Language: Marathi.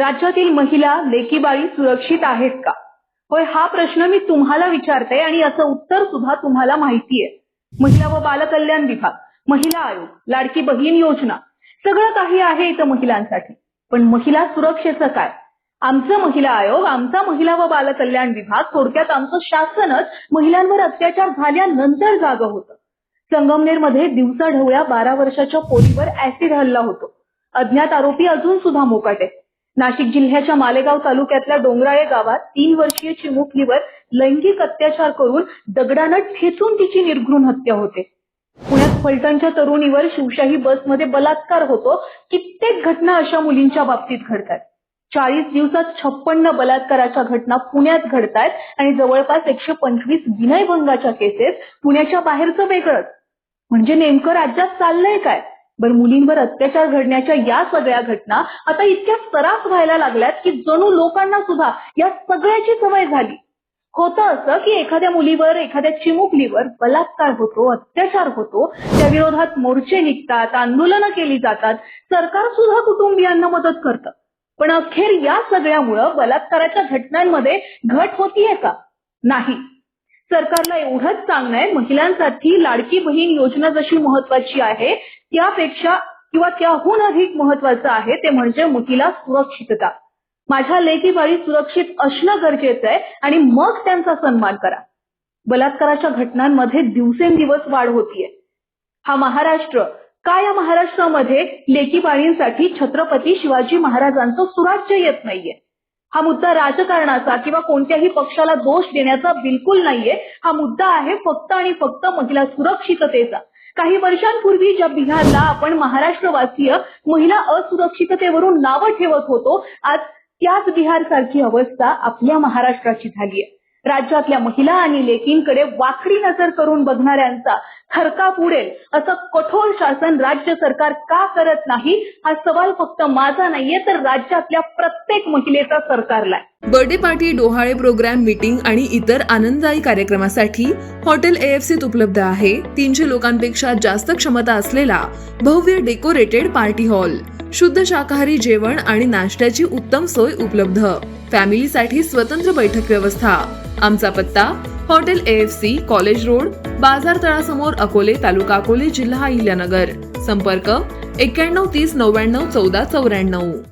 राज्यातील महिला लेकीबाळी सुरक्षित आहेत का? होय, हा प्रश्न मी तुम्हाला विचारते आणि याचं उत्तर सुद्धा तुम्हाला माहिती आहे. महिला व बालकल्याण विभाग, महिला आयोग, लाडकी बहीण योजना सगळं काही आहे इथं महिलांसाठी. पण महिला सुरक्षेचं काय? आमचं महिला आयोग, आमचा महिला व बालकल्याण विभाग, थोडक्यात आमचं शासनच महिलांवर अत्याचार झाल्यानंतर जागं होतं. संगमनेरमध्ये दिवसाढवळ्या 12 वर्षाच्या पोरीवर ऍसिड हल्ला होतो. अज्ञात आरोपी अजून सुद्धा मोकाट आहेत. नाशिक जिल्ह्याच्या मालेगाव तालुक्यातल्या डोंगराळे गावात 3 वर्षीय चिमुकलीवर लैंगिक अत्याचार करून दगडानं ठेचून तिची निर्घृण हत्या होते. पुण्यात फलटणच्या तरुणीवर शिवशाही बसमध्ये बलात्कार होतो. कित्येक घटना अशा मुलींच्या बाबतीत घडतात. 40 दिवसात 56 बलात्काराच्या घटना पुण्यात घडतायत आणि जवळपास 125 विनयभंगाच्या केसेस. पुण्याच्या बाहेरचं वेगळंच. म्हणजे नेमकं राज्यात चाललंय काय? बरं, मुलींवर अत्याचार घडण्याच्या या सगळ्या घटना आता इतक्या सरास व्हायला लागल्यात की जणू लोकांना सुद्धा या सगळ्याची सवय झाली. होतं असं की एखाद्या मुलीवर, एखाद्या चिमुकलीवर बलात्कार होतो, अत्याचार होतो, त्या विरोधात मोर्चे निघतात, आंदोलनं केली जातात, सरकार सुद्धा कुटुंबियांना मदत करतं. पण अखेर या सगळ्यामुळं बलात्काराच्या घटनांमध्ये घट होतीये का? नाही. सरकारला एवढंच सांगणं आहे, महिलांसाठी लाडकी बहीण योजना जशी महत्वाची आहे त्यापेक्षा किंवा त्याहून अधिक महत्वाचं आहे ते म्हणजे महिला सुरक्षितता. माझ्या लेकीबाळी सुरक्षित असणं गरजेचं आहे आणि मग त्यांचा सन्मान करा. बलात्काराच्या घटनांमध्ये दिवसेंदिवस वाढ होतीये. हा महाराष्ट्र, का या महाराष्ट्रामध्ये लेकीबाळींसाठी छत्रपती शिवाजी महाराजांचं सुराज्य येत नाहीये? हा मुद्दा राजकारणाचा किंवा कोणत्याही पक्षाला दोष देण्याचा बिलकुल नाहीये. हा मुद्दा आहे फक्त आणि फक्त महिला सुरक्षिततेचा. काही वर्षांपूर्वी ज्या बिहारला आपण महाराष्ट्रवासीय महिला असुरक्षिततेवरून नावं ठेवत होतो, आज त्याच बिहार सारखी अवस्था आपल्या महाराष्ट्राची झालीय. राज्यातल्या महिला आणि लेकींकडे वाकडी नजर करून बघणाऱ्यांचा थरकाप उडेल असं कठोर शासन राज्य सरकार का करत नाही, हा सवाल फक्त माझा नाहीये तर राज्यातल्या प्रत्येक महिलेचा सरकारला आहे. बर्थडे पार्टी, डोहाळे प्रोग्राम, मीटिंग आणि इतर आनंददायी कार्यक्रमासाठी हॉटेल AFCत उपलब्ध आहे 300 लोकांपेक्षा जास्त क्षमता असलेला भव्य डेकोरेटेड पार्टी हॉल. शुद्ध शाकाहारी जेवण आणि नाश्त्याची उत्तम सोय उपलब्ध. फॅमिलीसाठी स्वतंत्र बैठक व्यवस्था. आमचा पत्ता हॉटेल AFC, कॉलेज रोड, बाजार तळासमोर, अकोले, तालुका अकोले, जिल्हा अहिल्यानगर. संपर्क 91 30 99 14 94.